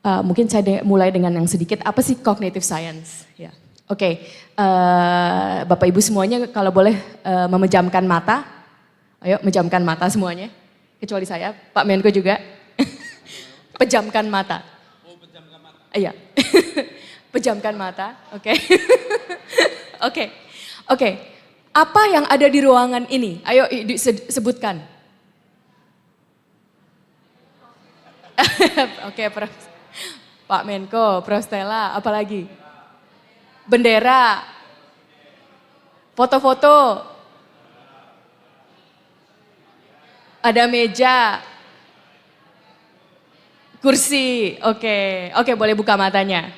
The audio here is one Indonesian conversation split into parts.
Mungkin saya mulai dengan yang sedikit, apa sih cognitive science? Ya. Oke, Bapak Ibu semuanya kalau boleh memejamkan mata, ayo memejamkan mata semuanya, kecuali saya, Pak Menko juga, pejamkan mata. Oh, pejamkan mata. Iya, pejamkan mata, oke. Oke. Apa yang ada di ruangan ini? Ayo sebutkan. Oke, Pak Menko, Prof. Stella, apalagi? Bendera, foto-foto, ada meja, kursi. Oke, boleh buka matanya.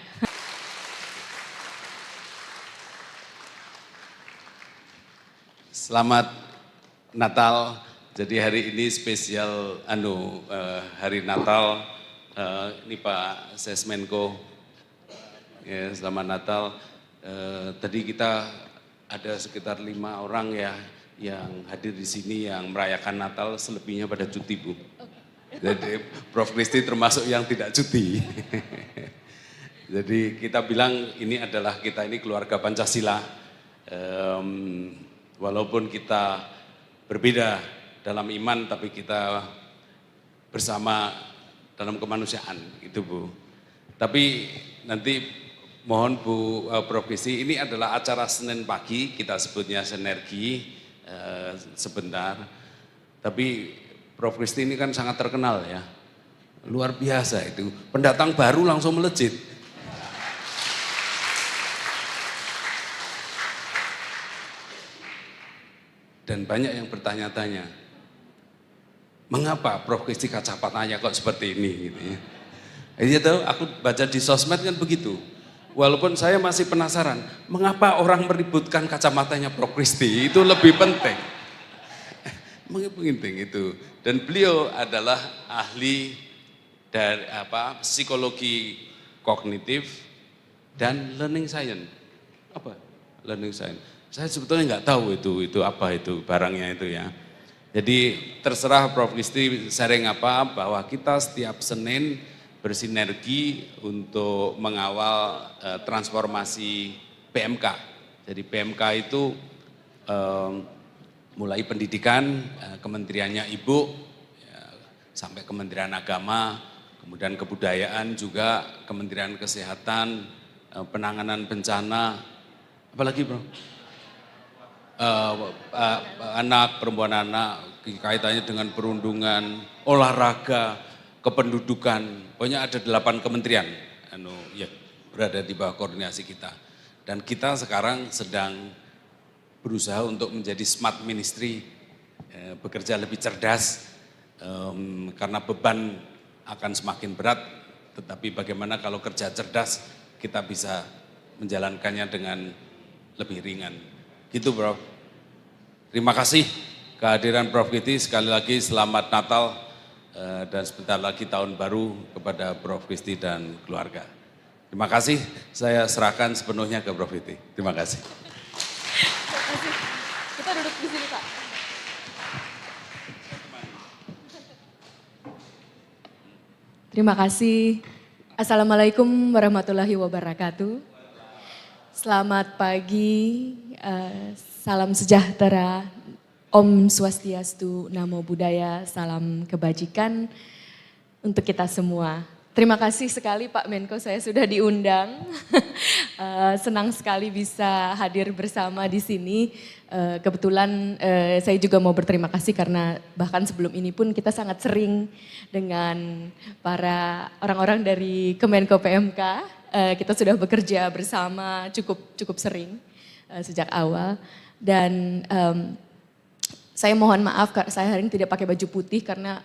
Selamat Natal. Jadi hari ini spesial hari Natal. Ini Pak Sesmenko. Ya, selamat Natal. Tadi kita ada sekitar 5 orang ya yang hadir di sini yang merayakan Natal, selebihnya pada cuti, Bu. Jadi Prof. Kristi termasuk yang tidak cuti. Jadi kita bilang kita ini keluarga Pancasila. Walaupun kita berbeda dalam iman, tapi kita bersama dalam kemanusiaan, gitu Bu. Tapi nanti mohon Bu Prof. Kristi, ini adalah acara Senin pagi, kita sebutnya sinergi sebentar. Tapi Prof. Kristi ini kan sangat terkenal ya, luar biasa itu. Pendatang baru langsung melejit. Dan banyak yang bertanya-tanya, mengapa Prof. Kristi kacamatanya kok seperti ini? Gitu ya. Jadi tahu, aku baca di sosmed kan begitu. Walaupun saya masih penasaran, mengapa orang meributkan kacamatanya Prof. Kristi, itu lebih penting. Penting itu. Dan beliau adalah ahli dari psikologi kognitif dan learning science. Apa? Learning science. Saya sebetulnya nggak tahu itu apa itu barangnya itu ya. Jadi terserah Prof. Kristi sharing bahwa kita setiap Senin bersinergi untuk mengawal transformasi PMK. Jadi PMK itu mulai pendidikan, kementeriannya Ibu, sampai Kementerian Agama, kemudian kebudayaan juga, Kementerian Kesehatan, penanganan bencana, apalagi Bro? Perempuan anak, kaitannya dengan perundungan, olahraga, kependudukan, pokoknya ada 8 kementerian berada di bawah koordinasi kita. Dan kita sekarang sedang berusaha untuk menjadi smart ministry, bekerja lebih cerdas, karena beban akan semakin berat, tetapi bagaimana kalau kerja cerdas kita bisa menjalankannya dengan lebih ringan. Gitu Prof. Terima kasih kehadiran Prof. Kristi, sekali lagi selamat Natal dan sebentar lagi tahun baru kepada Prof. Kristi dan keluarga. Terima kasih, saya serahkan sepenuhnya ke Prof. Kristi. Terima kasih. Kita duduk di sini Pak. Terima kasih. Assalamualaikum warahmatullahi wabarakatuh. Selamat pagi, salam sejahtera, Om Swastiastu, Namo Buddhaya, salam kebajikan untuk kita semua. Terima kasih sekali Pak Menko, saya sudah diundang. Senang sekali bisa hadir bersama di sini. Kebetulan saya juga mau berterima kasih karena bahkan sebelum ini pun kita sangat sering dengan para orang-orang dari Kemenko PMK. Kita sudah bekerja bersama cukup sering sejak awal. Dan saya mohon maaf, saya hari ini tidak pakai baju putih karena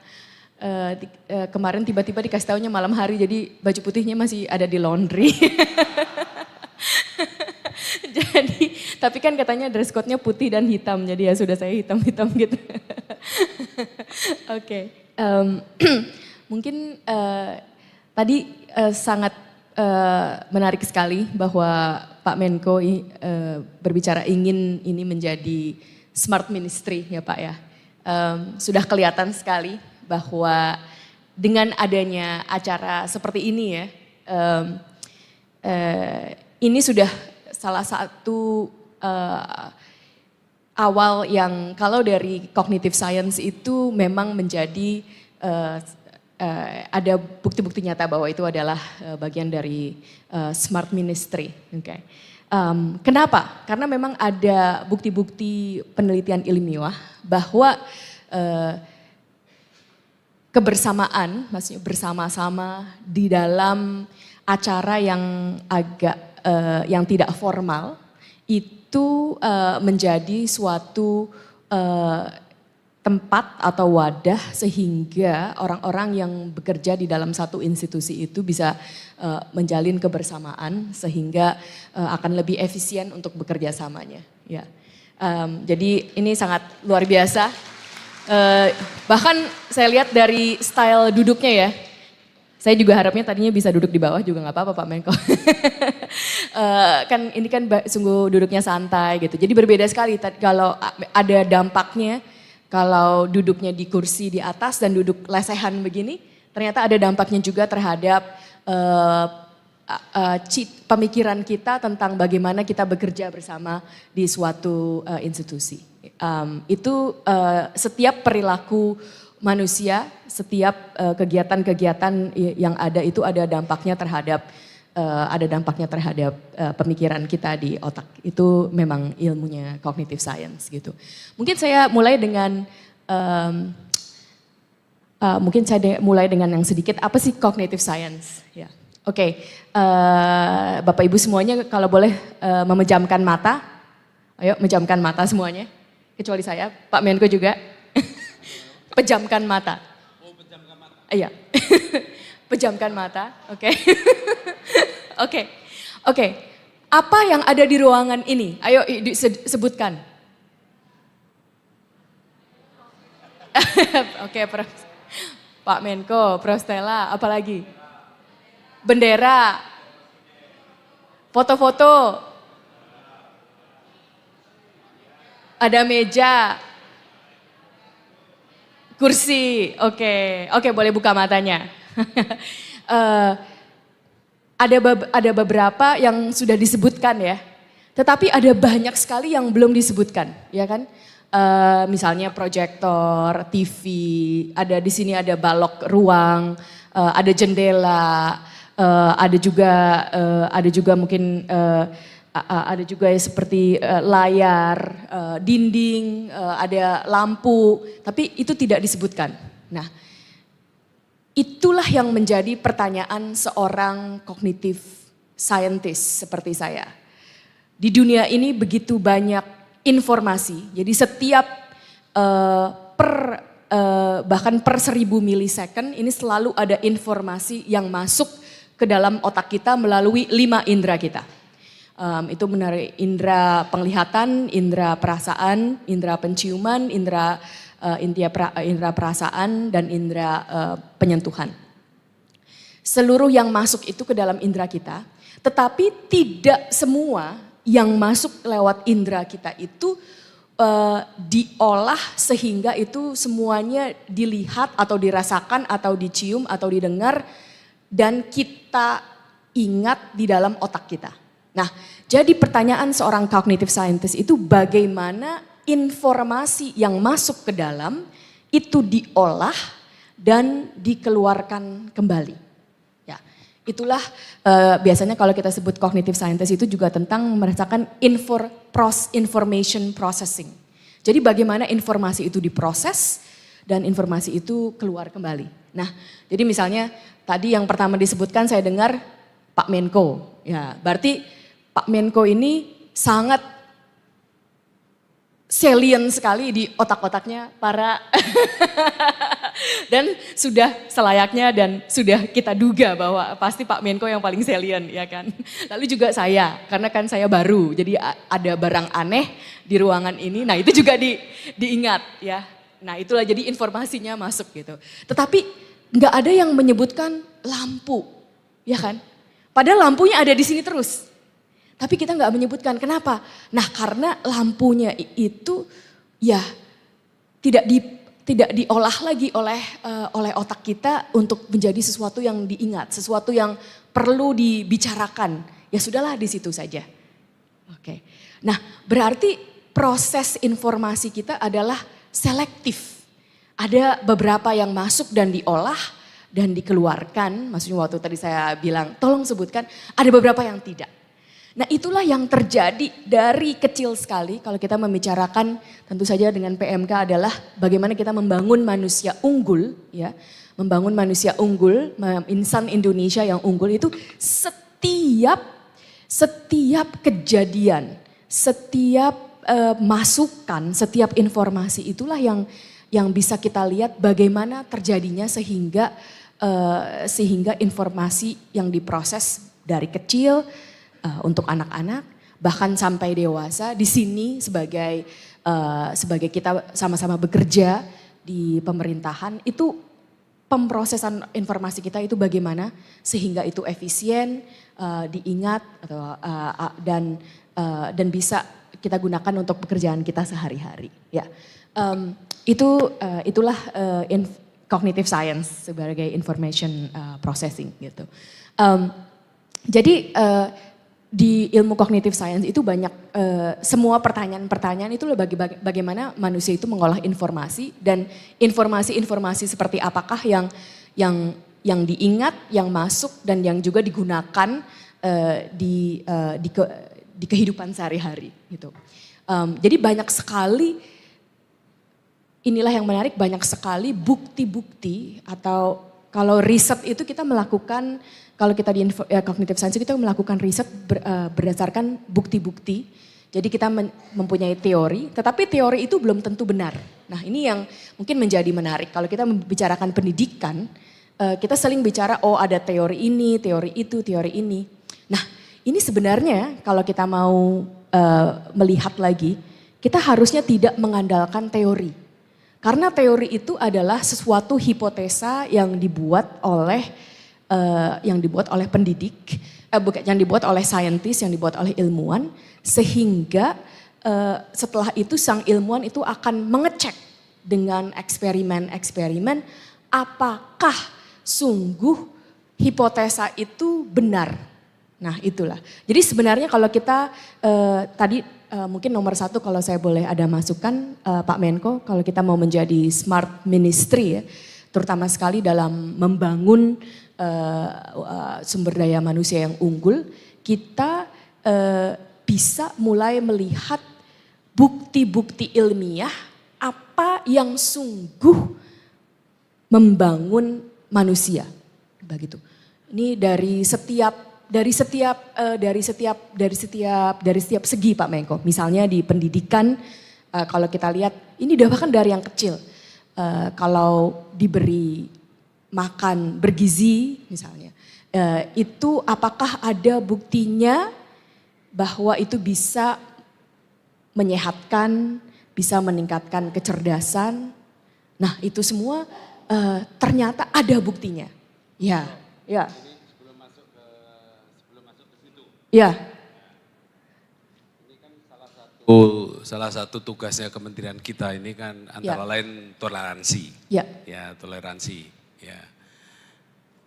kemarin tiba-tiba dikasih tahunya malam hari, jadi baju putihnya masih ada di laundry. Jadi, tapi kan katanya dress code-nya putih dan hitam, jadi ya sudah saya hitam-hitam gitu. Oke. Mungkin tadi sangat menarik sekali bahwa Pak Menko berbicara ingin ini menjadi smart ministry ya Pak ya. Sudah kelihatan sekali bahwa dengan adanya acara seperti ini ya, ini sudah salah satu awal yang kalau dari cognitive science itu memang menjadi ada bukti-bukti nyata bahwa itu adalah bagian dari smart ministry. Okay. Kenapa? Karena memang ada bukti-bukti penelitian ilmiah bahwa kebersamaan, maksudnya bersama-sama di dalam acara yang agak yang tidak formal itu menjadi suatu tempat atau wadah sehingga orang-orang yang bekerja di dalam satu institusi itu bisa menjalin kebersamaan sehingga akan lebih efisien untuk bekerja samanya. Ya, jadi ini sangat luar biasa. Bahkan saya lihat dari style duduknya ya, saya juga harapnya tadinya bisa duduk di bawah juga nggak apa-apa Pak Menko. Kan ini kan sungguh duduknya santai gitu. Jadi berbeda sekali kalau ada dampaknya. Kalau duduknya di kursi di atas dan duduk lesehan begini, ternyata ada dampaknya juga terhadap pemikiran kita tentang bagaimana kita bekerja bersama di suatu institusi. Itu setiap perilaku manusia, setiap kegiatan-kegiatan yang ada itu ada dampaknya terhadap pemikiran kita di otak. Itu memang ilmunya cognitive science gitu. Mungkin saya mulai dengan yang sedikit apa sih cognitive science? Ya, oke. Bapak Ibu semuanya kalau boleh memejamkan mata, ayo memejamkan mata semuanya. Kecuali saya, Pak Menko juga. Pejamkan mata. Oh, pejamkan mata. Iya. Pejamkan mata, oke. Oke. Apa yang ada di ruangan ini? Ayo sebutkan. Oke, Pak Menko, Prof Stella, apa lagi? Bendera, foto-foto, ada meja, kursi, oke, boleh buka matanya. Ada beberapa yang sudah disebutkan ya, tetapi ada banyak sekali yang belum disebutkan, ya kan? Misalnya proyektor, TV, di sini ada balok ruang, ada jendela, ada juga mungkin ada juga ya seperti layar, dinding, ada lampu, tapi itu tidak disebutkan. Nah, itulah yang menjadi pertanyaan seorang cognitive scientist seperti saya. Di dunia ini begitu banyak informasi, jadi setiap bahkan per 1000 milisecond ini selalu ada informasi yang masuk ke dalam otak kita melalui 5 indera kita. Itu menarik indera penglihatan, indera perasaan, indera penciuman, indera perasaan dan indera penyentuhan. Seluruh yang masuk itu ke dalam indera kita, tetapi tidak semua yang masuk lewat indera kita itu diolah sehingga itu semuanya dilihat atau dirasakan atau dicium atau didengar dan kita ingat di dalam otak kita. Nah, jadi pertanyaan seorang cognitive scientist itu bagaimana informasi yang masuk ke dalam itu diolah dan dikeluarkan kembali. Ya, itulah biasanya kalau kita sebut cognitive scientist itu juga tentang merasakan information processing. Jadi bagaimana informasi itu diproses dan informasi itu keluar kembali. Nah, jadi misalnya tadi yang pertama disebutkan saya dengar Pak Menko. Ya, berarti Pak Menko ini sangat salient sekali di otak-otaknya para dan sudah selayaknya dan sudah kita duga bahwa pasti Pak Menko yang paling salient ya kan. Lalu juga saya, karena kan saya baru jadi ada barang aneh di ruangan ini, nah itu juga diingat ya. Nah itulah jadi informasinya masuk gitu. Tetapi nggak ada yang menyebutkan lampu ya kan. Padahal lampunya ada di sini terus. Tapi kita nggak menyebutkan, kenapa? Nah karena lampunya itu ya tidak tidak diolah lagi oleh otak kita untuk menjadi sesuatu yang diingat, sesuatu yang perlu dibicarakan. Ya sudahlah di situ saja. Oke. Nah, berarti proses informasi kita adalah selektif. Ada beberapa yang masuk dan diolah dan dikeluarkan. Maksudnya waktu tadi saya bilang, tolong sebutkan, ada beberapa yang tidak. Nah itulah yang terjadi dari kecil sekali kalau kita membicarakan tentu saja dengan PMK adalah bagaimana kita membangun manusia unggul ya. Membangun manusia unggul, insan Indonesia yang unggul itu setiap kejadian, setiap masukan, setiap informasi itulah yang bisa kita lihat bagaimana terjadinya sehingga informasi yang diproses dari kecil untuk anak-anak bahkan sampai dewasa di sini sebagai kita sama-sama bekerja di pemerintahan itu pemrosesan informasi kita itu bagaimana sehingga itu efisien, diingat dan bisa kita gunakan untuk pekerjaan kita sehari-hari. Ya, itulah cognitive science sebagai information processing gitu. Jadi di ilmu cognitive science itu banyak semua pertanyaan-pertanyaan itu bagaimana manusia itu mengolah informasi dan informasi-informasi seperti apakah yang diingat, yang masuk dan yang juga digunakan di kehidupan sehari-hari gitu. Jadi banyak sekali, inilah yang menarik, banyak sekali bukti-bukti atau kalau riset itu kita melakukan, kalau kita di cognitive science kita melakukan riset berdasarkan bukti-bukti. Jadi kita mempunyai teori, tetapi teori itu belum tentu benar. Nah ini yang mungkin menjadi menarik. Kalau kita membicarakan pendidikan, kita sering bicara oh ada teori ini, teori itu, teori ini. Nah ini sebenarnya kalau kita mau melihat lagi, kita harusnya tidak mengandalkan teori. Karena teori itu adalah sesuatu hipotesa yang dibuat oleh pendidik, yang dibuat oleh saintis, yang dibuat oleh ilmuwan, sehingga setelah itu sang ilmuwan itu akan mengecek dengan eksperimen-eksperimen apakah sungguh hipotesa itu benar. Nah itulah. Jadi sebenarnya kalau kita tadi mungkin nomor satu kalau saya boleh ada masukan Pak Menko, kalau kita mau menjadi smart ministry ya, terutama sekali dalam membangun sumber daya manusia yang unggul, kita bisa mulai melihat bukti-bukti ilmiah apa yang sungguh membangun manusia, begitu. Ini dari setiap segi Pak Menko. Misalnya di pendidikan, kalau kita lihat ini bahkan dari yang kecil. Kalau diberi makan bergizi misalnya, itu apakah ada buktinya bahwa itu bisa menyehatkan, bisa meningkatkan kecerdasan. Nah itu semua ternyata ada buktinya. Ya, ya. Ya. Ini kan salah satu tugasnya kementerian kita ini kan antara lain toleransi. Ya. Ya, toleransi. Ya.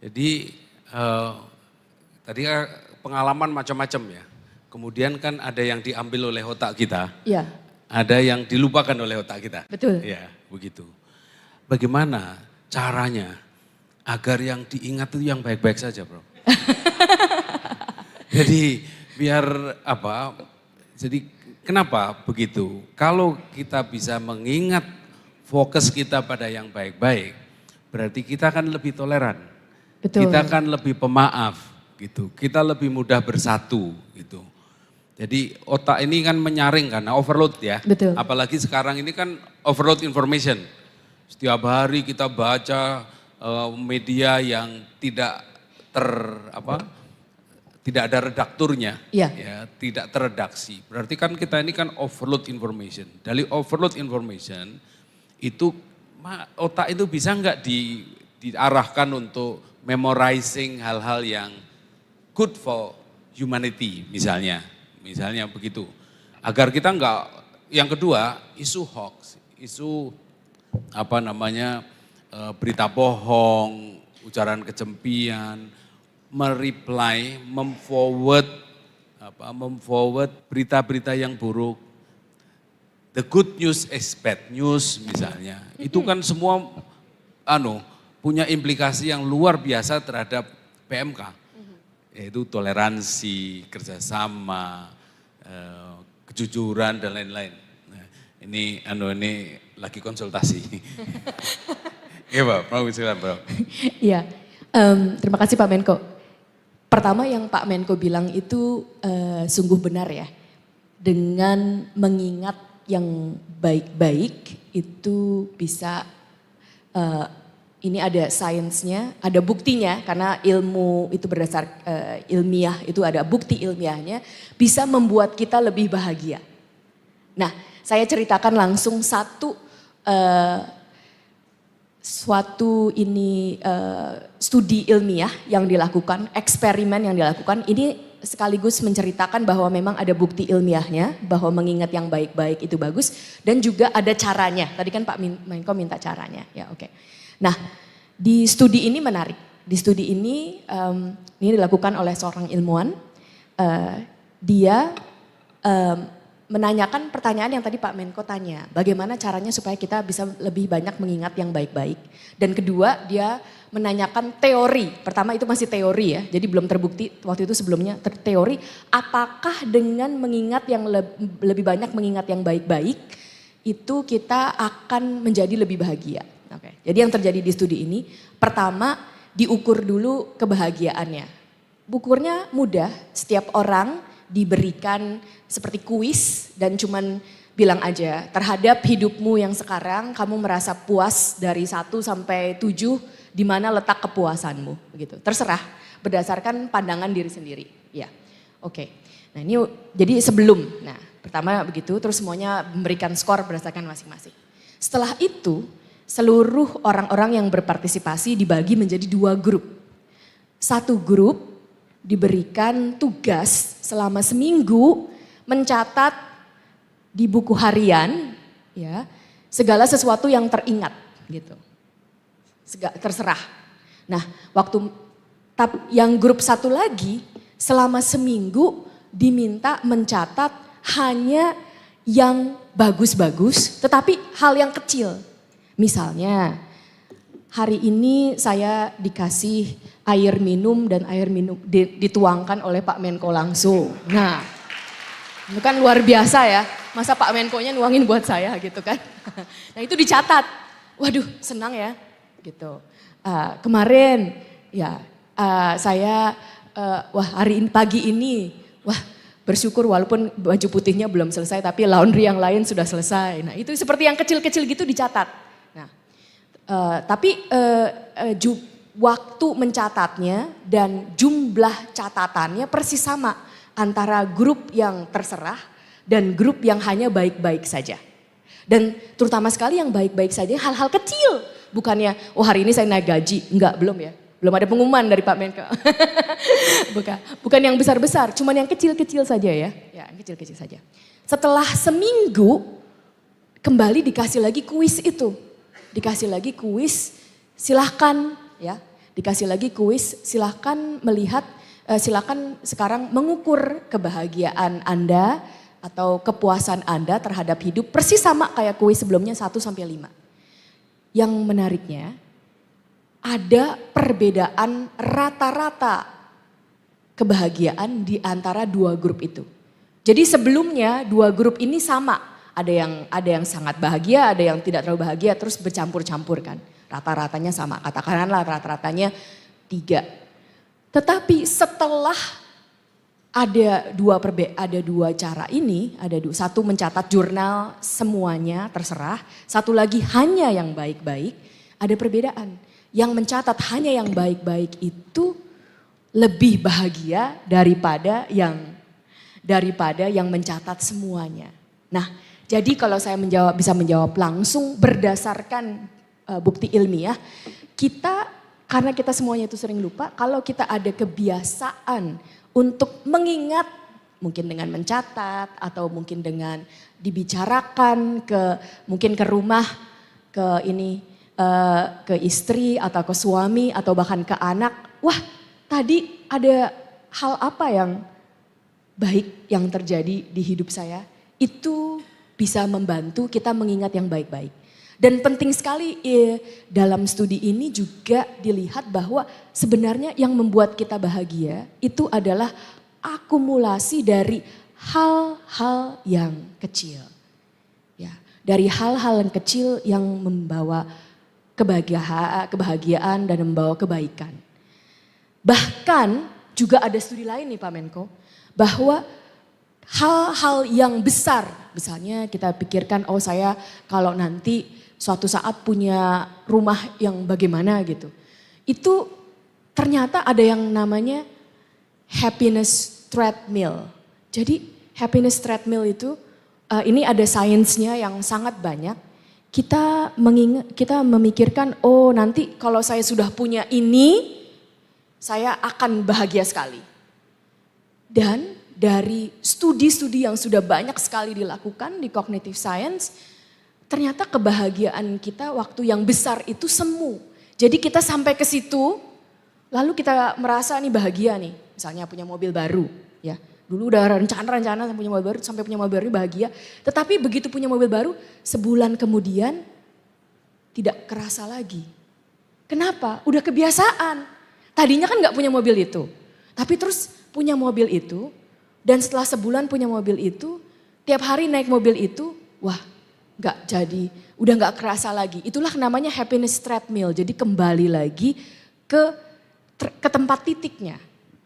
Jadi tadi pengalaman macam-macam ya. Kemudian kan ada yang diambil oleh otak kita. Ya. Ada yang dilupakan oleh otak kita. Betul. Ya, begitu. Bagaimana caranya agar yang diingat itu yang baik-baik saja, Bro? Jadi biar apa, jadi kenapa begitu? Kalau kita bisa mengingat fokus kita pada yang baik-baik, berarti kita akan lebih toleran. Betul. Kita akan lebih pemaaf gitu, kita lebih mudah bersatu gitu. Jadi otak ini kan menyaring karena overload ya. Betul. Apalagi sekarang ini kan overload information. Setiap hari kita baca media yang tidak tidak ada redakturnya, ya, tidak terredaksi. Berarti kan kita ini kan overload information. Dari overload information itu otak itu bisa nggak diarahkan untuk memorizing hal-hal yang good for humanity misalnya begitu. Agar kita nggak, yang kedua isu hoax, isu berita bohong, ujaran kebencian, mereply, memforward berita-berita yang buruk. The good news is bad news misalnya. Itu kan semua punya implikasi yang luar biasa terhadap PMK. Yaitu toleransi, kerjasama, kejujuran dan lain-lain. Nah, ini lagi konsultasi. Iya Pak, silakan Pak. Iya, terima kasih Pak Menko. Pertama yang Pak Menko bilang itu sungguh benar ya. Dengan mengingat yang baik-baik itu bisa, ini ada sainsnya, ada buktinya karena ilmu itu berdasar ilmiah, itu ada bukti ilmiahnya bisa membuat kita lebih bahagia. Nah, saya ceritakan langsung studi ilmiah yang dilakukan, eksperimen yang dilakukan, ini sekaligus menceritakan bahwa memang ada bukti ilmiahnya, bahwa mengingat yang baik-baik itu bagus, dan juga ada caranya. Tadi kan Pak Menko minta caranya, ya oke. Nah, di studi ini menarik. Di studi ini dilakukan oleh seorang ilmuwan, dia menanyakan pertanyaan yang tadi Pak Menko tanya, bagaimana caranya supaya kita bisa lebih banyak mengingat yang baik-baik. Dan kedua, dia menanyakan teori, pertama itu masih teori ya, jadi belum terbukti waktu itu sebelumnya teori, apakah dengan mengingat yang lebih banyak mengingat yang baik-baik, itu kita akan menjadi lebih bahagia. Oke. Jadi yang terjadi di studi ini, pertama diukur dulu kebahagiaannya. Ukurnya mudah, setiap orang diberikan seperti kuis dan cuman bilang aja terhadap hidupmu yang sekarang kamu merasa puas dari 1 sampai 7, di mana letak kepuasanmu begitu. Terserah berdasarkan pandangan diri sendiri. Ya. Oke. Nah, ini jadi sebelum. Nah, pertama begitu terus semuanya memberikan skor berdasarkan masing-masing. Setelah itu seluruh orang-orang yang berpartisipasi dibagi menjadi 2 grup. Satu grup diberikan tugas selama seminggu mencatat di buku harian ya segala sesuatu yang teringat gitu. Terserah. Nah, yang grup satu lagi selama seminggu diminta mencatat hanya yang bagus-bagus tetapi hal yang kecil. Misalnya hari ini saya dikasih air minum dan air minum dituangkan oleh Pak Menko langsung. Nah, itu kan luar biasa ya. Masa Pak Menko-nya nuangin buat saya gitu kan. Nah itu dicatat. Waduh senang ya gitu. Kemarin ya saya hari ini pagi ini bersyukur walaupun baju putihnya belum selesai tapi laundry yang lain sudah selesai. Nah itu seperti yang kecil-kecil gitu dicatat. Nah tapi waktu mencatatnya dan jumlah catatannya persis sama antara grup yang terserah dan grup yang hanya baik-baik saja. Dan terutama sekali yang baik-baik saja hal-hal kecil. Bukannya, hari ini saya naik gaji. Enggak, belum ya. Belum ada pengumuman dari Pak Menko. Bukan yang besar-besar, cuman yang kecil-kecil saja ya. Ya, kecil-kecil saja. Setelah seminggu, kembali dikasih lagi kuis itu. Dikasih lagi kuis, silahkan ya. Dikasih lagi kuis, silahkan melihat, silahkan sekarang mengukur kebahagiaan Anda atau kepuasan Anda terhadap hidup persis sama kayak kuis sebelumnya 1 sampai 5. Yang menariknya ada perbedaan rata-rata kebahagiaan di antara 2 grup itu. Jadi sebelumnya 2 grup ini sama, ada yang sangat bahagia, ada yang tidak terlalu bahagia terus bercampur-campur kan. Rata-ratanya sama, katakanlah rata-ratanya 3. Tetapi setelah ada 2 cara ini, satu mencatat jurnal semuanya terserah, satu lagi hanya yang baik-baik, ada perbedaan. Yang mencatat hanya yang baik-baik itu lebih bahagia daripada yang mencatat semuanya. Nah, jadi kalau saya bisa menjawab langsung berdasarkan bukti ilmiah, karena kita semuanya itu sering lupa, kalau kita ada kebiasaan untuk mengingat, mungkin dengan mencatat atau mungkin dengan dibicarakan mungkin ke rumah ke istri atau ke suami atau bahkan ke anak, wah tadi ada hal apa yang baik yang terjadi di hidup saya, itu bisa membantu kita mengingat yang baik-baik. Dan penting sekali dalam studi ini juga dilihat bahwa sebenarnya yang membuat kita bahagia itu adalah akumulasi dari hal-hal yang kecil. Ya, dari hal-hal yang kecil yang membawa kebahagiaan dan membawa kebaikan. Bahkan juga ada studi lain nih Pak Menko, bahwa hal-hal yang besar, misalnya kita pikirkan, oh saya kalau nanti suatu saat punya rumah yang bagaimana gitu. Itu ternyata ada yang namanya happiness treadmill. Jadi happiness treadmill itu, ini ada sainsnya yang sangat banyak. Kita memikirkan, oh nanti kalau saya sudah punya ini, saya akan bahagia sekali. Dan dari studi-studi yang sudah banyak sekali dilakukan di cognitive science, ternyata kebahagiaan kita waktu yang besar itu semu. Jadi kita sampai ke situ, lalu kita merasa nih bahagia nih. Misalnya punya mobil baru, ya. Dulu udah rencana punya mobil baru, sampai punya mobil baru bahagia. Tetapi begitu punya mobil baru, sebulan kemudian tidak kerasa lagi. Kenapa? Udah kebiasaan. Tadinya kan gak punya mobil itu. Tapi terus punya mobil itu, dan setelah sebulan punya mobil itu, tiap hari naik mobil itu, wah gak jadi, udah gak kerasa lagi. Itulah namanya happiness treadmill, jadi kembali lagi ke tempat titiknya.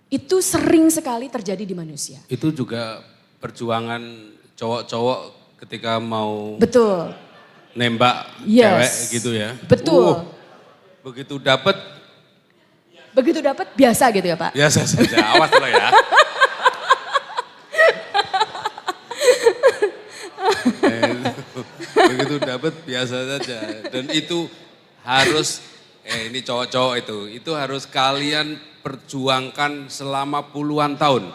Itu sering sekali terjadi di manusia. Itu juga perjuangan cowok-cowok ketika mau Betul. nembak Yes. cewek gitu ya. Betul. Begitu dapet. Begitu dapat biasa gitu ya Pak? Biasa saja, awas loh ya. Begitu dapat biasa saja. Dan itu harus, ini cowok-cowok itu harus kalian perjuangkan selama puluhan tahun.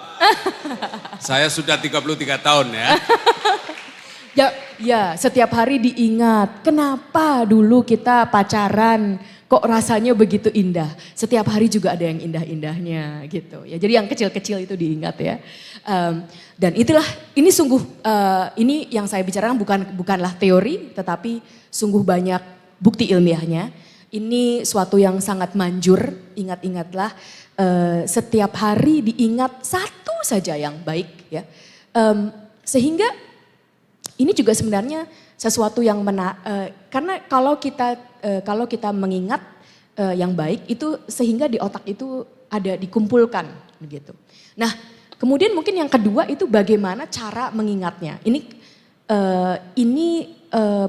Saya sudah 33 tahun ya. Ya, setiap hari diingat, kenapa dulu kita pacaran kok rasanya begitu indah. Setiap hari juga ada yang indah-indahnya gitu. Ya, jadi yang kecil-kecil itu diingat ya. Dan itulah, ini sungguh, ini yang saya bicarakan bukanlah teori, tetapi sungguh banyak bukti ilmiahnya. Ini suatu yang sangat manjur, ingat-ingatlah. Setiap hari diingat satu saja yang baik ya. Sehingga ini juga sebenarnya sesuatu yang karena kalau kita mengingat yang baik itu sehingga di otak itu ada dikumpulkan begitu. Nah, kemudian mungkin yang kedua itu bagaimana cara mengingatnya. Ini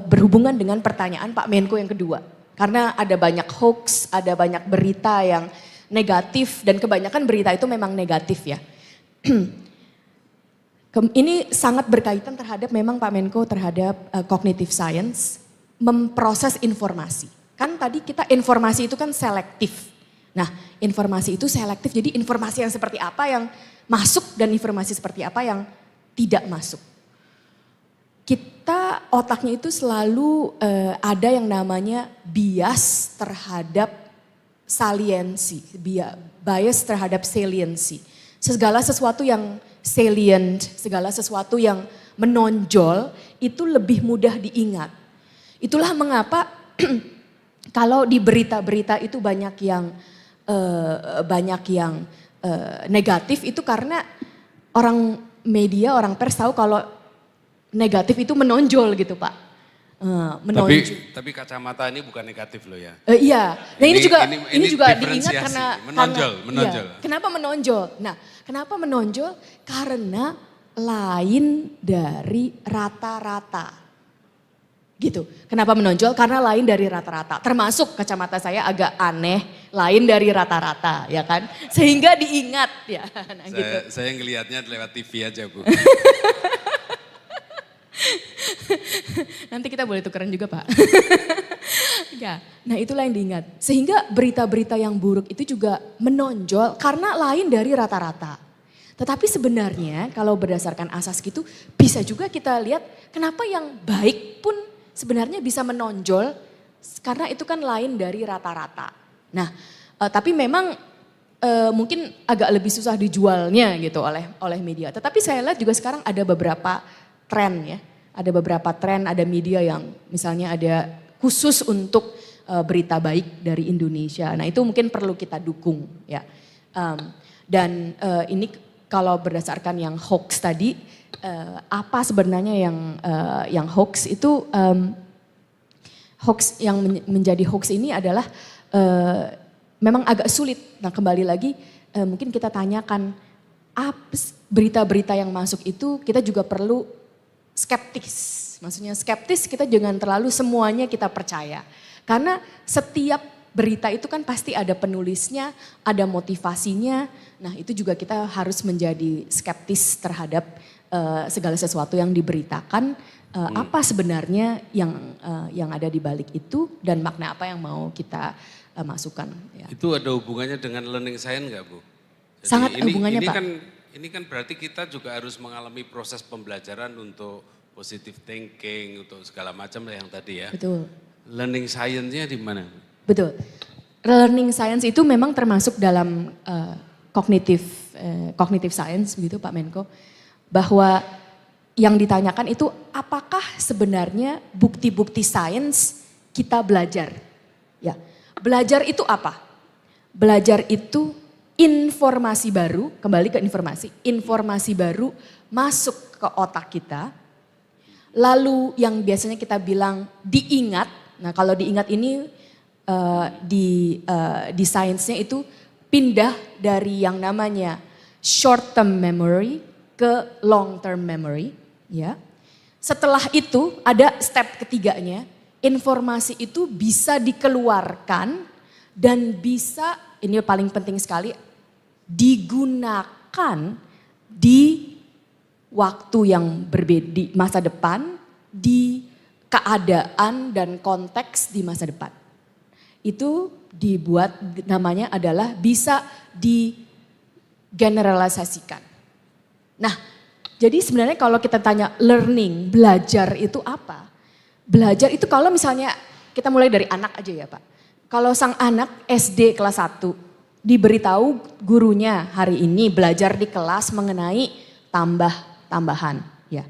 berhubungan dengan pertanyaan Pak Menko yang kedua. Karena ada banyak hoax, ada banyak berita yang negatif dan kebanyakan berita itu memang negatif ya. Ini sangat berkaitan terhadap memang Pak Menko terhadap cognitive science, memproses informasi. Kan tadi kita informasi itu kan selektif. Nah informasi itu selektif, jadi informasi yang seperti apa yang masuk dan informasi seperti apa yang tidak masuk. Kita otaknya itu selalu ada yang namanya bias terhadap saliensi, bias terhadap saliency. Segala sesuatu yang salient, segala sesuatu yang menonjol itu lebih mudah diingat. Itulah mengapa kalau di berita-berita itu banyak yang negatif itu karena orang media, orang pers tahu kalau negatif itu menonjol gitu Pak. Tapi kacamata ini bukan negatif loh ya. Iya, nah ini juga diingat karena menonjol. Iya, kenapa menonjol? Nah, kenapa menonjol? Karena lain dari rata-rata. Gitu. Kenapa menonjol? Karena lain dari rata-rata. Termasuk kacamata saya agak aneh, lain dari rata-rata, ya kan? Sehingga diingat ya. Nah, gitu. Saya ngelihatnya lewat TV aja Bu. Nanti kita boleh tukeran juga Pak. Ya, nah itulah yang diingat. Sehingga berita-berita yang buruk itu juga menonjol karena lain dari rata-rata. Tetapi sebenarnya kalau berdasarkan asas gitu bisa juga kita lihat kenapa yang baik pun sebenarnya bisa menonjol Karena itu kan lain dari rata-rata. Nah, tapi memang mungkin agak lebih susah dijualnya gitu oleh media. Tetapi saya lihat juga sekarang ada beberapa tren ya. Ada beberapa tren, ada media yang misalnya ada khusus untuk berita baik dari Indonesia. Nah, itu mungkin perlu kita dukung ya. Dan ini kalau berdasarkan yang hoax tadi, apa sebenarnya yang hoax itu, hoax yang menjadi hoax ini adalah memang agak sulit. Nah, kembali lagi mungkin kita tanyakan berita-berita yang masuk itu kita juga perlu skeptis. Maksudnya skeptis, kita jangan terlalu semuanya kita percaya. Karena setiap berita itu kan pasti ada penulisnya, ada motivasinya. Nah, itu juga kita harus menjadi skeptis terhadap segala sesuatu yang diberitakan. Apa sebenarnya yang ada di balik itu dan makna apa yang mau kita masukkan. Ya. Itu ada hubungannya dengan learning science nggak, Bu? Jadi sangat hubungannya, Pak. Ini kan berarti kita juga harus mengalami proses pembelajaran untuk positive thinking, untuk segala macam yang tadi ya. Betul. Learning science-nya di mana? Betul. Learning science itu memang termasuk dalam cognitive science begitu Pak Menko. Bahwa yang ditanyakan itu apakah sebenarnya bukti-bukti sains kita belajar. Ya. Belajar itu apa? Belajar itu informasi baru, kembali ke informasi baru masuk ke otak kita. Lalu yang biasanya kita bilang diingat. Nah, kalau diingat ini di sainsnya itu pindah dari yang namanya short term memory ke long term memory, ya. Setelah itu ada step ketiganya, informasi itu bisa dikeluarkan dan bisa, ini paling penting sekali, digunakan di waktu yang berbeda, di masa depan, di keadaan dan konteks di masa depan. Itu dibuat namanya adalah bisa digeneralisasikan. Nah, jadi sebenarnya kalau kita tanya learning, belajar itu apa? Belajar itu kalau misalnya kita mulai dari anak aja ya Pak. Kalau sang anak SD kelas 1 diberitahu gurunya hari ini belajar di kelas mengenai tambahan ya.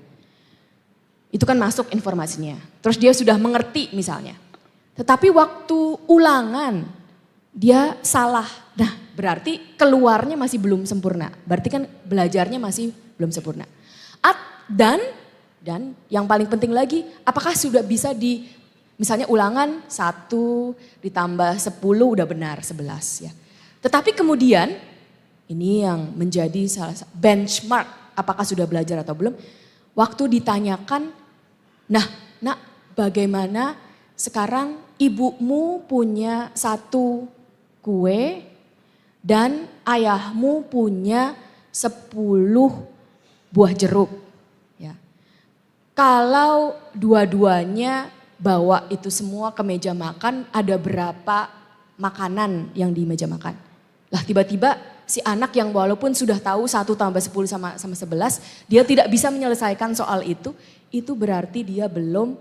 Itu kan masuk informasinya. Terus dia sudah mengerti misalnya. Tetapi waktu ulangan dia salah. Nah, berarti keluarnya masih belum sempurna. Berarti kan belajarnya masih belum sempurna. Dan yang paling penting lagi, apakah sudah bisa misalnya ulangan 1 ditambah 10 udah benar 11 ya. Tetapi kemudian ini yang menjadi salah satu benchmark apakah sudah belajar atau belum. Waktu ditanyakan, nah nak bagaimana sekarang ibumu punya 1 kue dan ayahmu punya 10 buah jeruk. Ya. Kalau dua-duanya bawa itu semua ke meja makan, ada berapa makanan yang di meja makan? Lah tiba-tiba si anak yang walaupun sudah tahu 1 tambah 10 sama 11, dia tidak bisa menyelesaikan soal itu berarti dia belum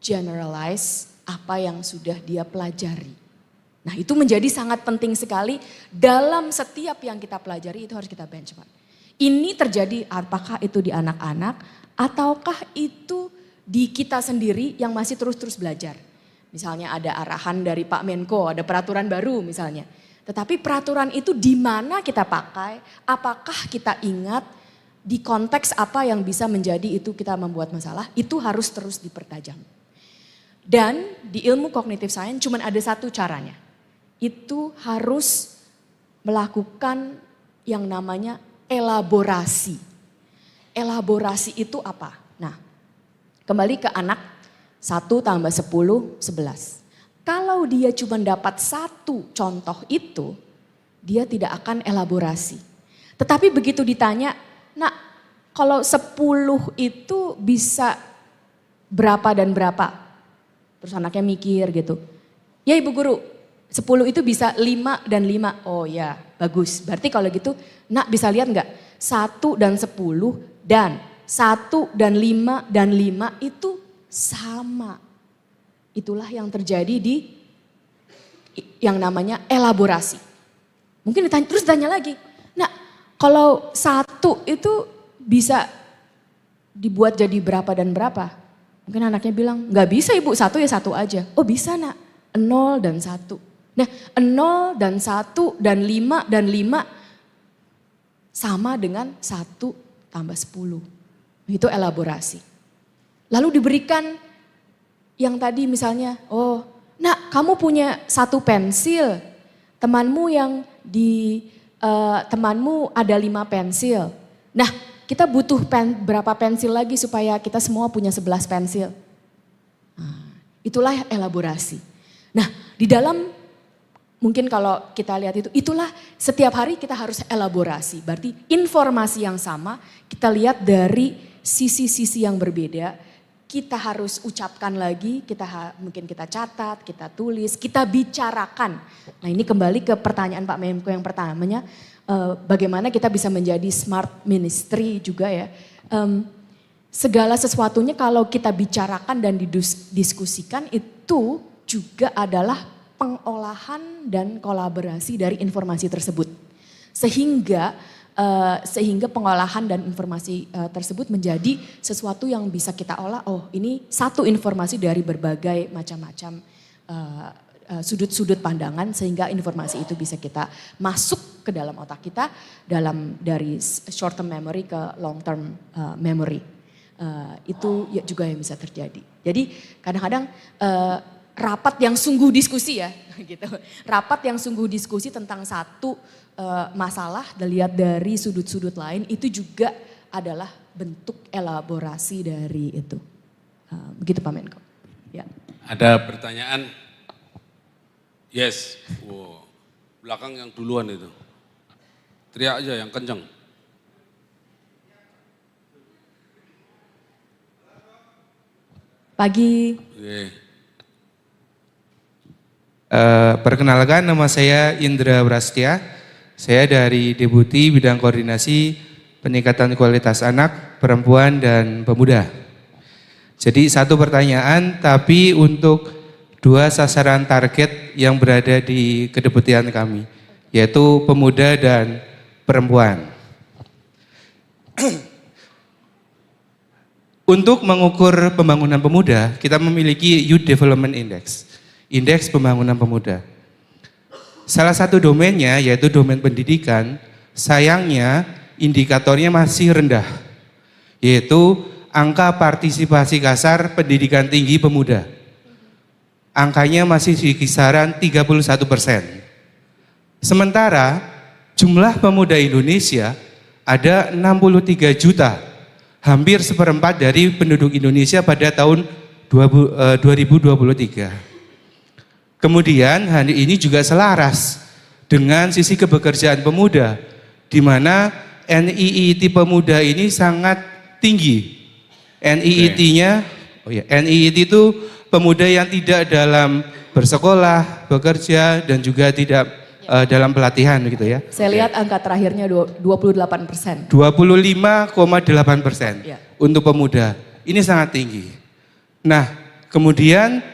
generalize apa yang sudah dia pelajari. Nah itu menjadi sangat penting sekali dalam setiap yang kita pelajari itu harus kita benchmark. Ini terjadi apakah itu di anak-anak ataukah itu di kita sendiri yang masih terus-terus belajar. Misalnya ada arahan dari Pak Menko, ada peraturan baru misalnya. Tetapi peraturan itu di mana kita pakai, apakah kita ingat, di konteks apa yang bisa menjadi itu kita membuat masalah, itu harus terus dipertajam. Dan di ilmu cognitive science cuma ada satu caranya. Itu harus melakukan yang namanya elaborasi. Elaborasi itu apa? Nah, kembali ke anak 1 tambah 10, 11. Kalau dia cuma dapat 1 contoh itu, dia tidak akan elaborasi. Tetapi begitu ditanya, nah kalau 10 itu bisa berapa dan berapa? Terus anaknya mikir gitu. Ya Ibu Guru, 10 itu bisa 5 dan 5. Oh ya, bagus. Berarti kalau gitu, nak bisa lihat enggak? 1 dan 10 dan 1 dan 5 itu sama. itulah yang terjadi di yang namanya elaborasi. Mungkin terus ditanya lagi, nah kalau satu itu bisa dibuat jadi berapa dan berapa? Mungkin anaknya bilang, nggak bisa ibu, satu ya satu aja. Oh bisa nak, 0 dan 1. Nah 0 dan 1 dan 5 dan 5 sama dengan 1 tambah 10. Itu elaborasi. Lalu diberikan yang tadi misalnya, oh nak kamu punya 1 pensil, temanmu yang temanmu ada 5 pensil. Nah kita butuh berapa pensil lagi supaya kita semua punya 11 pensil. Nah, itulah elaborasi. Nah di dalam mungkin kalau kita lihat itulah setiap hari kita harus elaborasi. Berarti informasi yang sama kita lihat dari sisi-sisi yang berbeda. Kita harus ucapkan lagi, mungkin kita catat, kita tulis, kita bicarakan. Nah ini kembali ke pertanyaan Pak Menko yang pertamanya, bagaimana kita bisa menjadi smart ministry juga ya. Segala sesuatunya kalau kita bicarakan dan didiskusikan itu juga adalah pengolahan dan kolaborasi dari informasi tersebut. Sehingga pengolahan dan informasi tersebut menjadi sesuatu yang bisa kita olah, oh ini satu informasi dari berbagai macam-macam sudut-sudut pandangan sehingga informasi itu bisa kita masuk ke dalam otak kita dari short term memory ke long term memory. Itu juga yang bisa terjadi. Jadi kadang-kadang rapat yang sungguh diskusi ya, gitu. Rapat yang sungguh diskusi tentang satu masalah dilihat dari sudut-sudut lain itu juga adalah bentuk elaborasi dari itu. Begitu Pak Menko. Ya. Ada pertanyaan? Yes. Wow. Belakang yang duluan itu. Teriak aja yang kencang. Pagi. Okay. Perkenalkan nama saya Indra Brastia. Saya dari Deputi Bidang Koordinasi Peningkatan Kualitas Anak, Perempuan, dan Pemuda. Jadi satu pertanyaan tapi untuk 2 sasaran target yang berada di kedeputian kami, yaitu pemuda dan perempuan. Untuk mengukur pembangunan pemuda, kita memiliki Youth Development Index, indeks pembangunan pemuda. Salah satu domainnya yaitu domain pendidikan, sayangnya indikatornya masih rendah, yaitu angka partisipasi kasar pendidikan tinggi pemuda. Angkanya masih di kisaran 31%. Sementara jumlah pemuda Indonesia ada 63 juta, hampir seperempat dari penduduk Indonesia pada tahun 2023. Kemudian hal ini juga selaras dengan sisi kebekerjaan pemuda, di mana NIIT pemuda ini sangat tinggi. NIIT-nya, NIIT itu pemuda yang tidak dalam bersekolah, bekerja, dan juga tidak dalam pelatihan gitu ya. Saya lihat angka terakhirnya 28%. 25,8% untuk pemuda. Ini sangat tinggi. Nah, kemudian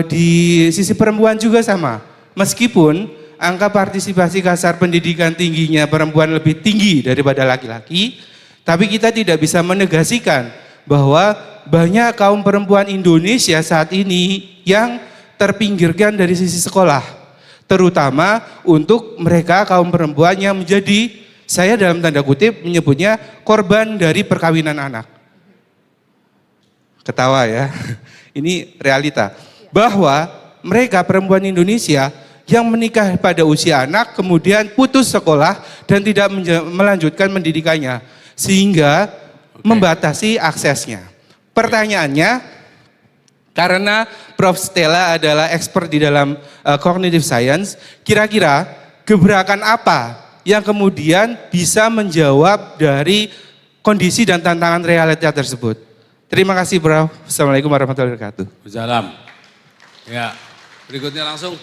di sisi perempuan juga sama. Meskipun angka partisipasi kasar pendidikan tingginya perempuan lebih tinggi daripada laki-laki, tapi kita tidak bisa menegasikan bahwa banyak kaum perempuan Indonesia saat ini yang terpinggirkan dari sisi sekolah. Terutama untuk mereka kaum perempuan yang menjadi, saya dalam tanda kutip menyebutnya korban dari perkawinan anak. Ketawa ya. Ini realita, bahwa mereka perempuan Indonesia yang menikah pada usia anak kemudian putus sekolah dan tidak melanjutkan pendidikannya sehingga membatasi aksesnya. Pertanyaannya, karena Prof. Stella adalah expert di dalam cognitive science, kira-kira gebrakan apa yang kemudian bisa menjawab dari kondisi dan tantangan realita tersebut? Terima kasih, Bro. Assalamualaikum warahmatullahi wabarakatuh. Salam. Ya, berikutnya langsung.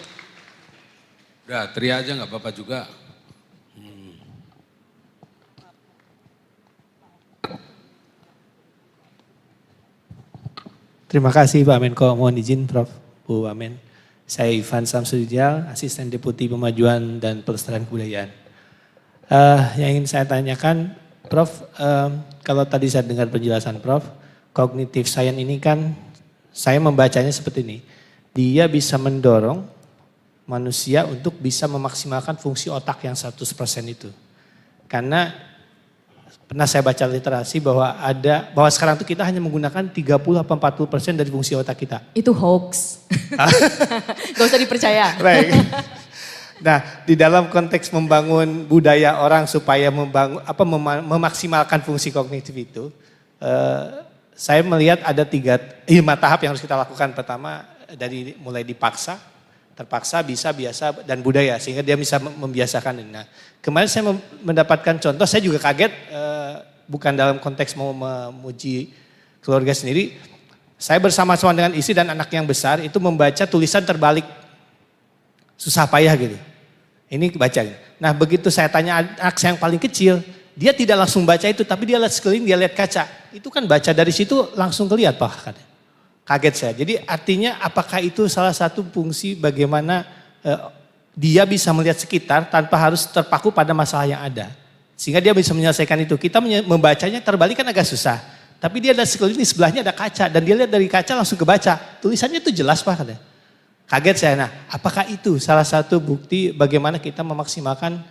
Udah, teriak aja nggak apa-apa juga. Terima kasih Pak Menko, mohon izin Prof. Bu Wamen. Saya Ivan Samsudijal, Asisten Deputi Pemajuan dan Pelestarian Kebudayaan. Yang ingin saya tanyakan, Prof, kalau tadi saya dengar penjelasan Prof, cognitive science ini kan saya membacanya seperti ini. Dia bisa mendorong manusia untuk bisa memaksimalkan fungsi otak yang 100% itu. Karena pernah saya baca literasi bahwa sekarang itu kita hanya menggunakan 30-40% dari fungsi otak kita. Itu hoax. Gak usah dipercaya. Baik. Nah, di dalam konteks membangun budaya orang supaya memaksimalkan fungsi kognitif itu, saya melihat ada 5 tahap yang harus kita lakukan. Pertama, mulai dipaksa, terpaksa, bisa, biasa, dan budaya, sehingga dia bisa membiasakan. Nah, kemarin saya mendapatkan contoh, saya juga kaget, bukan dalam konteks mau memuji keluarga sendiri. Saya bersama-sama dengan istri dan anak yang besar itu membaca tulisan terbalik. Susah payah gitu. Ini baca. Nah begitu saya tanya anak saya yang paling kecil, dia tidak langsung baca itu, tapi dia lihat sekeliling, dia lihat kaca. Itu kan baca dari situ langsung kelihatan Pak. Kaget saya. Jadi artinya apakah itu salah satu fungsi bagaimana dia bisa melihat sekitar tanpa harus terpaku pada masalah yang ada. Sehingga dia bisa menyelesaikan itu. Kita membacanya terbalik kan agak susah. Tapi dia lihat sekeliling, di sebelahnya ada kaca. Dan dia lihat dari kaca langsung kebaca. Tulisannya itu jelas Pak. Kaget saya. Nah apakah itu salah satu bukti bagaimana kita memaksimalkan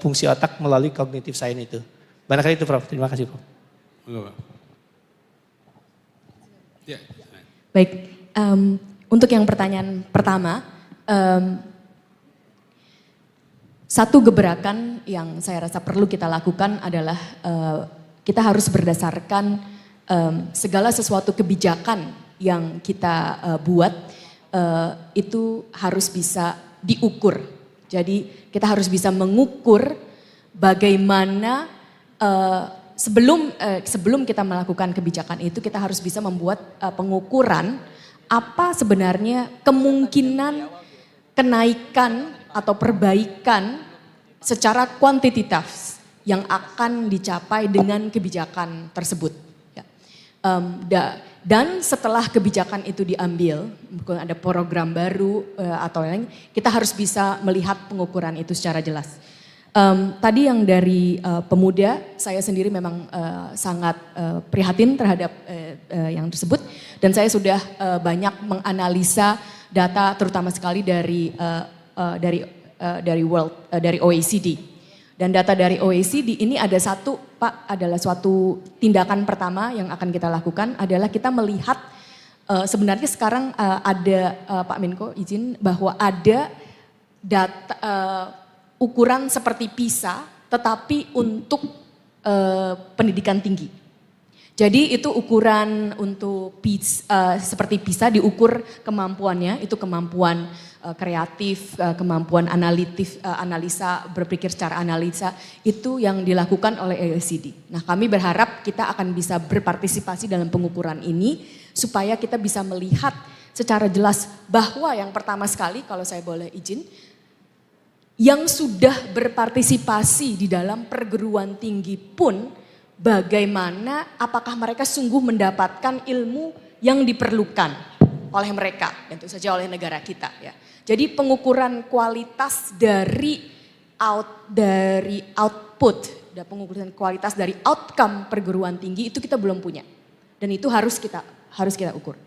fungsi otak melalui cognitive science itu. Barangkali itu Prof. Terima kasih Prof. Baik, untuk yang pertanyaan pertama, satu gebrakan yang saya rasa perlu kita lakukan adalah kita harus berdasarkan segala sesuatu kebijakan yang kita buat itu harus bisa diukur. Jadi kita harus bisa mengukur bagaimana sebelum kita melakukan kebijakan itu kita harus bisa membuat pengukuran apa sebenarnya kemungkinan kenaikan atau perbaikan secara kuantitatif yang akan dicapai dengan kebijakan tersebut. Ya. Dan setelah kebijakan itu diambil, mungkin ada program baru atau lain, kita harus bisa melihat pengukuran itu secara jelas. Tadi yang dari pemuda, saya sendiri memang sangat prihatin terhadap yang tersebut, dan saya sudah banyak menganalisa data terutama sekali dari OECD. Dan data dari OECD ini ada adalah suatu tindakan pertama yang akan kita lakukan adalah kita melihat sebenarnya sekarang ada Pak Menko izin bahwa ada data ukuran seperti PISA tetapi untuk pendidikan tinggi. Jadi itu ukuran untuk seperti PISA diukur kemampuannya, itu kemampuan kreatif, kemampuan analisa, berpikir secara analisa, itu yang dilakukan oleh OECD. Nah kami berharap kita akan bisa berpartisipasi dalam pengukuran ini supaya kita bisa melihat secara jelas bahwa yang pertama sekali kalau saya boleh izin, yang sudah berpartisipasi di dalam perguruan tinggi pun bagaimana apakah mereka sungguh mendapatkan ilmu yang diperlukan oleh mereka, tentu saja oleh negara kita ya. Jadi pengukuran kualitas dari output dan pengukuran kualitas dari outcome perguruan tinggi itu kita belum punya. Dan itu harus kita ukur.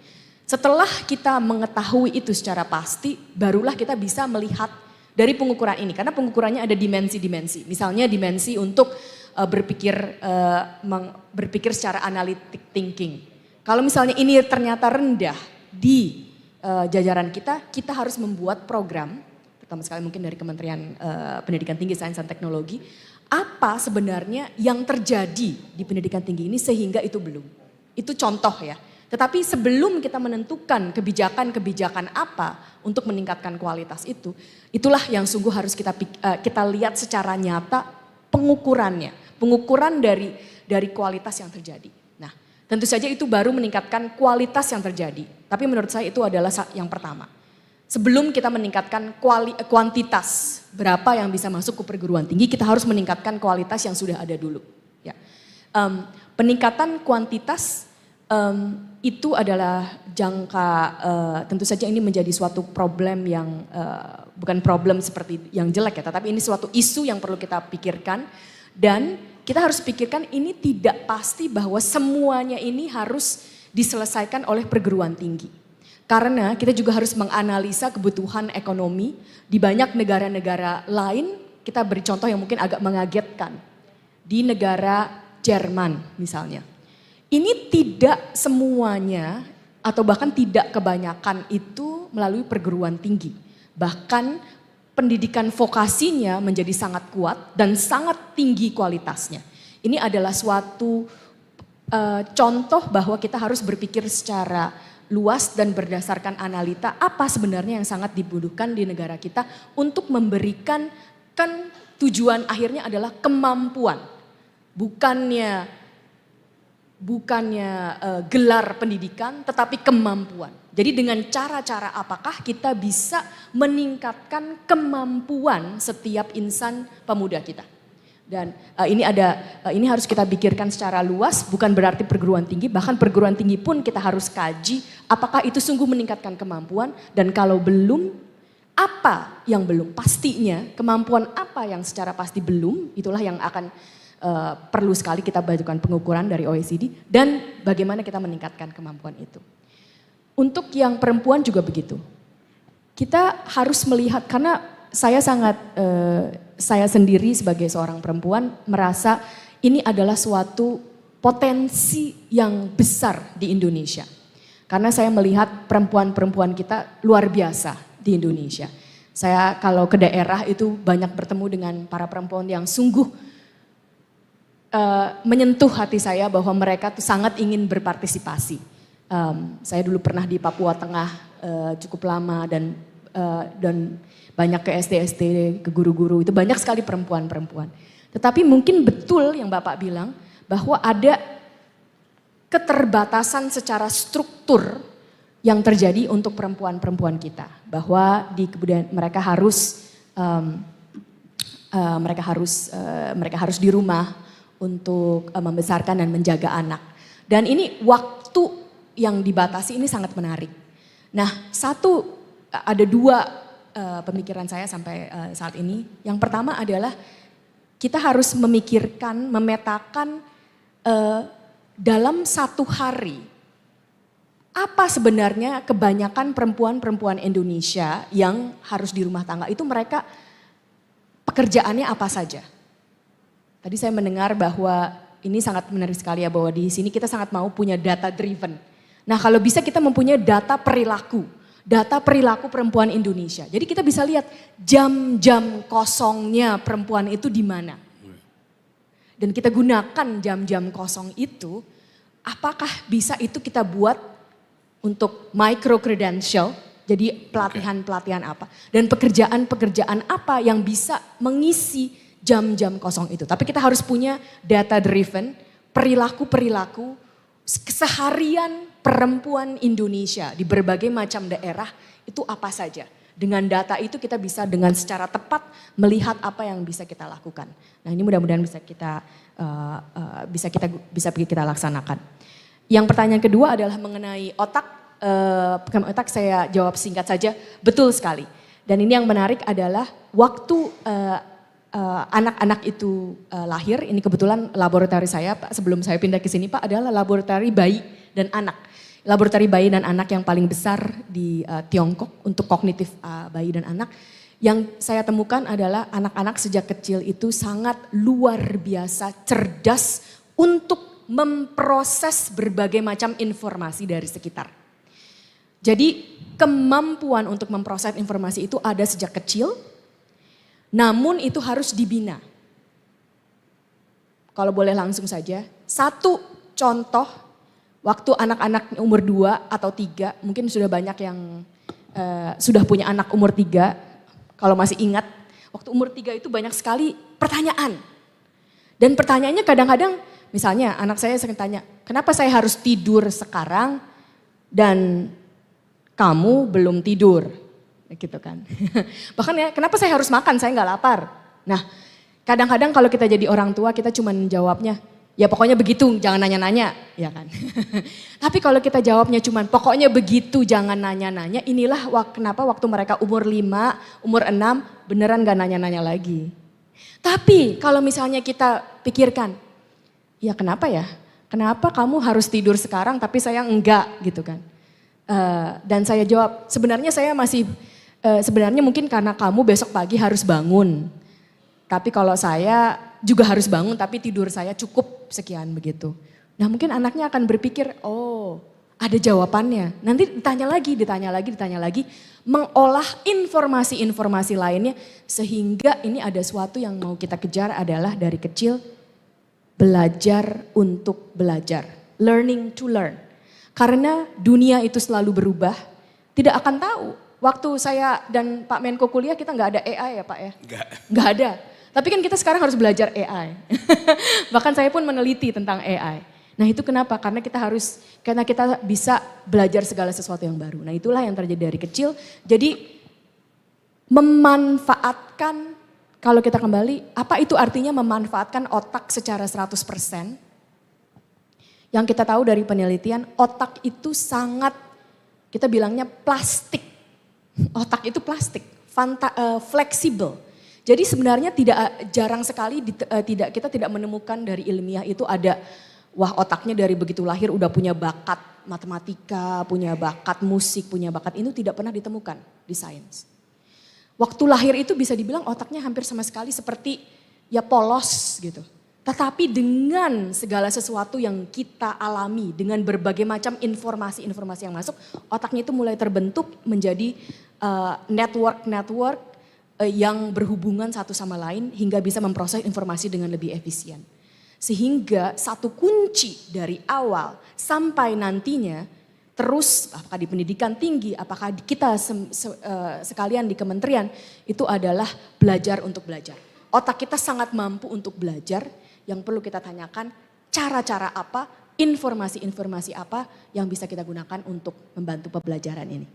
Setelah kita mengetahui itu secara pasti, barulah kita bisa melihat dari pengukuran ini, karena pengukurannya ada dimensi-dimensi. Misalnya dimensi untuk berpikir secara analytic thinking. Kalau misalnya ini ternyata rendah di jajaran kita harus membuat program, pertama sekali mungkin dari Kementerian Pendidikan Tinggi, Sains dan Teknologi, apa sebenarnya yang terjadi di pendidikan tinggi ini sehingga itu belum. Itu contoh ya. Tetapi sebelum kita menentukan kebijakan apa untuk meningkatkan kualitas itu, itulah yang sungguh harus kita lihat secara nyata pengukurannya, pengukuran dari kualitas yang terjadi. Nah, tentu saja itu baru meningkatkan kualitas yang terjadi. Tapi menurut saya itu adalah yang pertama. Sebelum kita meningkatkan kuantitas berapa yang bisa masuk ke perguruan tinggi, kita harus meningkatkan kualitas yang sudah ada dulu. Ya. Peningkatan kuantitas itu adalah jangka, tentu saja ini menjadi suatu problem yang, bukan problem seperti yang jelek ya, tetapi ini suatu isu yang perlu kita pikirkan. Dan kita harus pikirkan ini tidak pasti bahwa semuanya ini harus diselesaikan oleh perguruan tinggi. Karena kita juga harus menganalisa kebutuhan ekonomi di banyak negara-negara lain. Kita beri contoh yang mungkin agak mengagetkan. Di negara Jerman misalnya. Ini tidak semuanya atau bahkan tidak kebanyakan itu melalui perguruan tinggi. Bahkan pendidikan vokasinya menjadi sangat kuat dan sangat tinggi kualitasnya. Ini adalah suatu contoh bahwa kita harus berpikir secara luas dan berdasarkan analita apa sebenarnya yang sangat dibutuhkan di negara kita untuk memberikan, kan tujuan akhirnya adalah kemampuan. Bukannya gelar pendidikan tetapi kemampuan. Jadi dengan cara-cara apakah kita bisa meningkatkan kemampuan setiap insan pemuda kita. Dan ini harus kita pikirkan secara luas, bukan berarti perguruan tinggi, bahkan perguruan tinggi pun kita harus kaji apakah itu sungguh meningkatkan kemampuan, dan kalau belum, apa yang belum. Pastinya kemampuan apa yang secara pasti belum, itulah yang akan perlu sekali kita bajukan pengukuran dari OECD dan bagaimana kita meningkatkan kemampuan itu. Untuk yang perempuan juga begitu. Kita harus melihat, karena saya sendiri sebagai seorang perempuan merasa ini adalah suatu potensi yang besar di Indonesia. Karena saya melihat perempuan-perempuan kita luar biasa di Indonesia. Saya kalau ke daerah itu banyak bertemu dengan para perempuan yang sungguh menyentuh hati saya bahwa mereka tuh sangat ingin berpartisipasi. Saya dulu pernah di Papua Tengah cukup lama dan banyak ke SD-SD, ke guru-guru, itu banyak sekali perempuan-perempuan. Tetapi mungkin betul yang Bapak bilang bahwa ada keterbatasan secara struktur yang terjadi untuk perempuan-perempuan kita. Bahwa di kebudayaan mereka harus di rumah untuk membesarkan dan menjaga anak. Dan ini waktu yang dibatasi ini sangat menarik. Nah, ada dua pemikiran saya sampai saat ini. Yang pertama adalah kita harus memetakan dalam satu hari apa sebenarnya kebanyakan perempuan-perempuan Indonesia yang harus di rumah tangga itu mereka pekerjaannya apa saja. Tadi saya mendengar bahwa ini sangat menarik sekali ya, bahwa di sini kita sangat mau punya data driven. Nah, kalau bisa kita mempunyai data perilaku perempuan Indonesia. Jadi kita bisa lihat jam-jam kosongnya perempuan itu di mana. Dan kita gunakan jam-jam kosong itu, apakah bisa itu kita buat untuk micro credential, jadi pelatihan-pelatihan apa. Dan pekerjaan-pekerjaan apa yang bisa mengisi jam-jam kosong itu. Tapi kita harus punya data driven, perilaku-perilaku keseharian perempuan Indonesia di berbagai macam daerah itu apa saja. Dengan data itu kita bisa dengan secara tepat melihat apa yang bisa kita lakukan. Nah, ini mudah-mudahan bisa kita laksanakan. Yang pertanyaan kedua adalah mengenai otak. Otak saya jawab singkat saja, betul sekali. Dan ini yang menarik adalah waktu anak-anak itu lahir, ini kebetulan laboratori saya Pak, sebelum saya pindah ke sini Pak, adalah laboratori bayi dan anak. Laboratori bayi dan anak yang paling besar di Tiongkok untuk kognitif bayi dan anak. Yang saya temukan adalah anak-anak sejak kecil itu sangat luar biasa cerdas untuk memproses berbagai macam informasi dari sekitar. Jadi kemampuan untuk memproses informasi itu ada sejak kecil, namun itu harus dibina. Kalau boleh langsung saja, satu contoh waktu anak-anak umur 2 atau 3, mungkin sudah banyak yang sudah punya anak umur 3, kalau masih ingat, waktu umur 3 itu banyak sekali pertanyaan. Dan pertanyaannya kadang-kadang, misalnya anak saya sering tanya, kenapa saya harus tidur sekarang dan kamu belum tidur? Gitu kan. Bahkan ya, kenapa saya harus makan, saya nggak lapar. Nah, kadang-kadang kalau kita jadi orang tua kita cuma jawabnya, Ya pokoknya begitu, jangan nanya-nanya, ya kan. Tapi kalau kita jawabnya cuman pokoknya begitu, jangan nanya-nanya, inilah kenapa waktu mereka umur 5, umur 6, beneran gak nanya-nanya lagi. Tapi kalau misalnya kita pikirkan, ya kenapa ya? Kenapa kamu harus tidur sekarang tapi saya enggak gitu kan. Dan saya jawab, sebenarnya saya masih, sebenarnya mungkin karena kamu besok pagi harus bangun. Tapi kalau saya juga harus bangun tapi tidur saya cukup sekian begitu. Nah mungkin anaknya akan berpikir, oh ada jawabannya. Nanti ditanya lagi. Mengolah informasi-informasi lainnya sehingga ini ada sesuatu yang mau kita kejar adalah dari kecil belajar untuk belajar. Learning to learn. Karena dunia itu selalu berubah, tidak akan tahu. Waktu saya dan Pak Menko kuliah kita nggak ada AI ya Pak ya? Nggak ada. Tapi kan kita sekarang harus belajar AI. Bahkan saya pun meneliti tentang AI. Nah itu kenapa? Karena kita bisa belajar segala sesuatu yang baru. Nah itulah yang terjadi dari kecil. Jadi memanfaatkan, kalau kita kembali, apa itu artinya memanfaatkan otak secara 100%? Yang kita tahu dari penelitian, otak itu sangat, kita bilangnya plastik. Otak itu plastik, fleksibel. Jadi sebenarnya jarang sekali kita tidak menemukan dari ilmiah itu ada wah otaknya dari begitu lahir udah punya bakat matematika, punya bakat musik, punya bakat itu tidak pernah ditemukan di sains. Waktu lahir itu bisa dibilang otaknya hampir sama sekali seperti ya polos gitu. Tetapi dengan segala sesuatu yang kita alami, dengan berbagai macam informasi-informasi yang masuk, otaknya itu mulai terbentuk menjadi network yang berhubungan satu sama lain hingga bisa memproses informasi dengan lebih efisien. Sehingga satu kunci dari awal sampai nantinya terus apakah di pendidikan tinggi, apakah kita sekalian di kementerian itu adalah belajar untuk belajar. Otak kita sangat mampu untuk belajar, yang perlu kita tanyakan cara-cara apa, informasi-informasi apa yang bisa kita gunakan untuk membantu pembelajaran ini.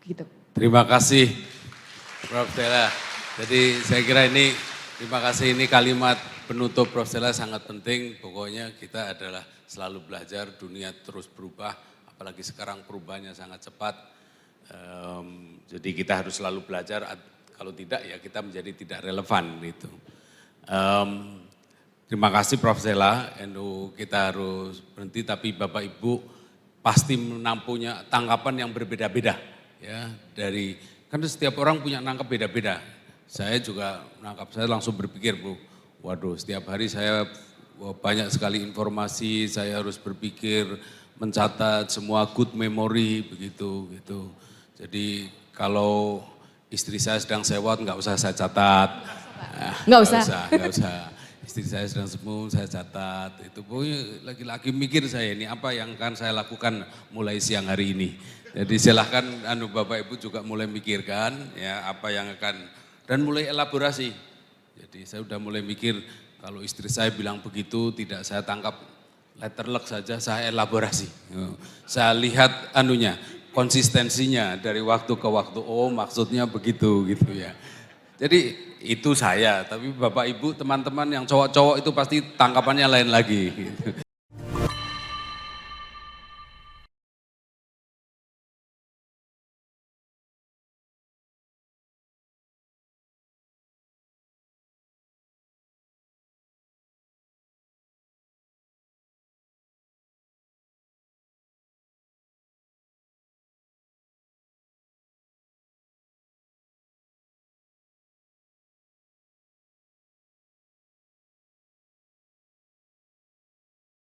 Gitu. Terima kasih Prof. Stella. Jadi saya kira terima kasih ini kalimat penutup Prof. Stella sangat penting. Pokoknya kita adalah selalu belajar, dunia terus berubah. Apalagi sekarang perubahannya sangat cepat. Jadi kita harus selalu belajar, kalau tidak ya kita menjadi tidak relevan gitu. Terima kasih Prof. Stella, kita harus berhenti tapi Bapak Ibu pasti punya tanggapan yang berbeda-beda ya kan setiap orang punya nangkap beda-beda. Saya juga saya langsung berpikir, waduh setiap hari saya banyak sekali informasi, saya harus berpikir, mencatat semua good memory begitu gitu. Jadi kalau istri saya sedang sewot nggak usah saya catat. Nggak usah. Istri saya sedang semu, saya catat. Itu pokoknya lagi-lagi mikir saya ini apa yang akan saya lakukan mulai siang hari ini. Jadi silahkan Bapak Ibu juga mulai mikirkan ya apa yang akan dan mulai elaborasi. Jadi saya sudah mulai mikir kalau istri saya bilang begitu tidak saya tangkap letterlock saja, saya elaborasi. Saya lihat konsistensinya dari waktu ke waktu. Oh maksudnya begitu gitu ya. Jadi itu saya, tapi Bapak Ibu teman-teman yang cowok-cowok itu pasti tangkapannya lain lagi. Gitu.